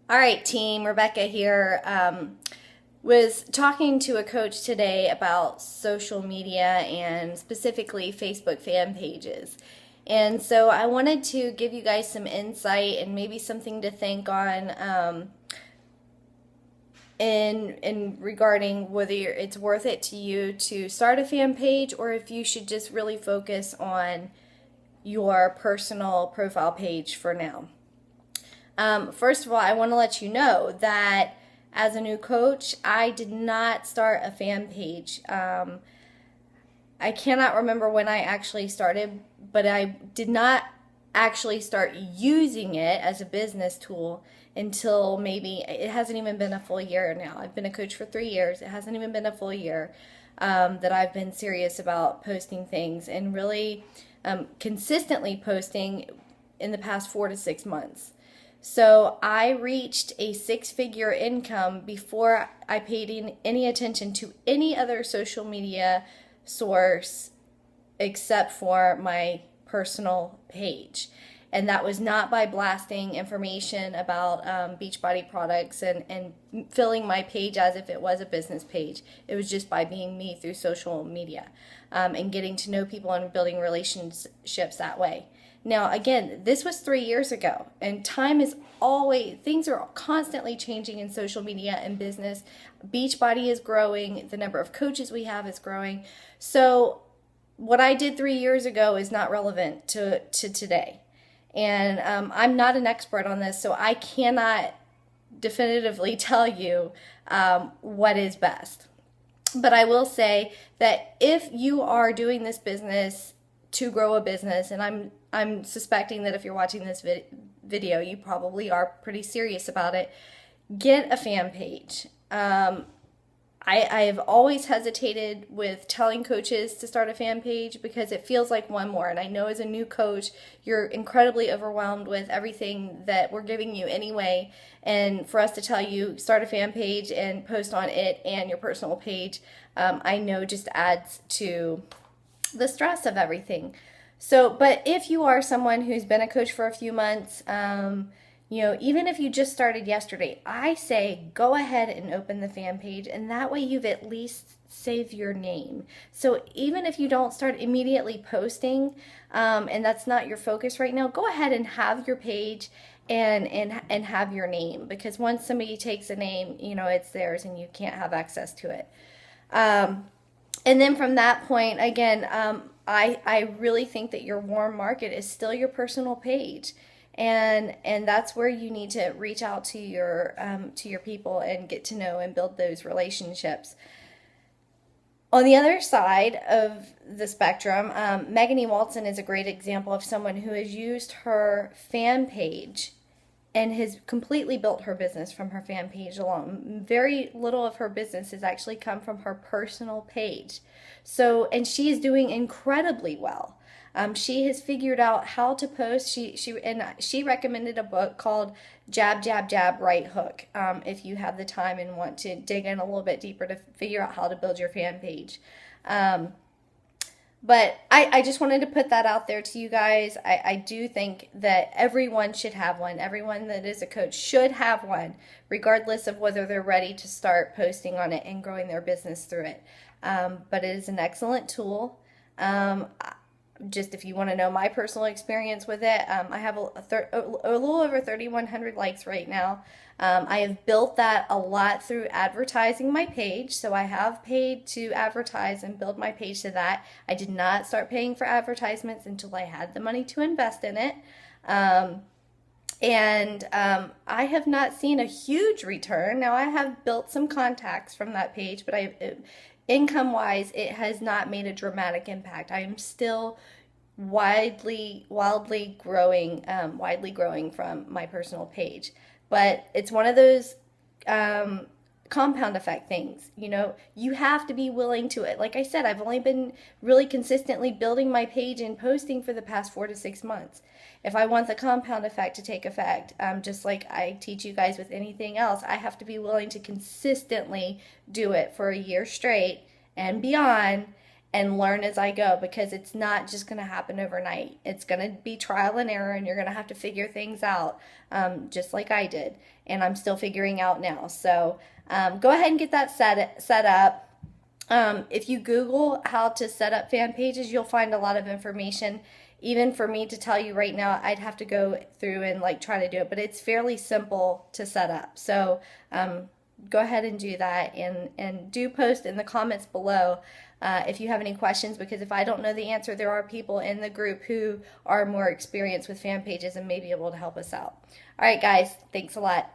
All right, team, Rebecca here. Was talking to a coach today about social media and specifically Facebook fan pages. And so I wanted to give you guys some insight and maybe something to think on in regarding whether it's worth it to you to start a fan page or if you should just really focus on your personal profile page for now. First of all, I want to let you know that as a new coach, I did not start a fan page. I cannot remember when I actually started, but I did not actually start using it as a business tool until maybe it hasn't even been a full year now. I've been a coach for 3 years. It hasn't even been a full year that I've been serious about posting things and really consistently posting in the past 4 to 6 months. So I reached a six-figure income before I paid any attention to any other social media source except for my personal page. And that was not by blasting information about Beachbody products and filling my page as if it was a business page. It was just by being me through social media and getting to know people and building relationships that way. Now, again, this was 3 years ago, and things are constantly changing in social media and business. Beachbody is growing, the number of coaches we have is growing. So what I did 3 years ago is not relevant to today. And I'm not an expert on this, so I cannot definitively tell you what is best. But I will say that if you are doing this business to grow a business, and I'm suspecting that if you're watching this video, you probably are pretty serious about it, get a fan page. I have always hesitated with telling coaches to start a fan page because it feels like one more. And I know as a new coach, you're incredibly overwhelmed with everything that we're giving you anyway. And for us to tell you start a fan page and post on it and your personal page, I know just adds to the stress of everything. So, but if you are someone who's been a coach for a few months, even if you just started yesterday, I say go ahead and open the fan page, and that way you've at least saved your name. So even if you don't start immediately posting, and that's not your focus right now, go ahead and have your page and have your name, because once somebody takes a name, it's theirs and you can't have access to it. And then from that point, again, I really think that your warm market is still your personal page. And that's where you need to reach out to your people and get to know and build those relationships. On the other side of the spectrum, Megan E. Walton is a great example of someone who has used her fan page and has completely built her business from her fan page alone. Very little of her business has actually come from her personal page. So, and she is doing incredibly well. She has figured out how to post. She recommended a book called Jab, Jab, Jab, Right Hook. If you have the time and want to dig in a little bit deeper to figure out how to build your fan page. But I just wanted to put that out there to you guys. I do think that everyone should have one. Everyone that is a coach should have one, regardless of whether they're ready to start posting on it and growing their business through it. But it is an excellent tool. Just if you want to know my personal experience with it, I have a little over 3,100 likes right now. I have built that a lot through advertising my page. So I have paid to advertise and build my page to that. I did not start paying for advertisements until I had the money to invest in it. I have not seen a huge return. Now I have built some contacts from that page, but income-wise, it has not made a dramatic impact. I am still wildly growing from my personal page. But it's one of those compound effect things. You have to be willing to it. Like I said, I've only been really consistently building my page and posting for the past 4 to 6 months. If I want the compound effect to take effect, just like I teach you guys with anything else, I have to be willing to consistently do it for a year straight and beyond and learn as I go, because it's not just going to happen overnight. It's going to be trial and error, and you're going to have to figure things out, just like I did. And I'm still figuring out now. So go ahead and get that set up. If you Google how to set up fan pages, you'll find a lot of information. Even for me to tell you right now, I'd have to go through and like try to do it, but it's fairly simple to set up. So go ahead and do that, and do post in the comments below if you have any questions, because if I don't know the answer, there are people in the group who are more experienced with fan pages and may be able to help us out. All right, guys, thanks a lot.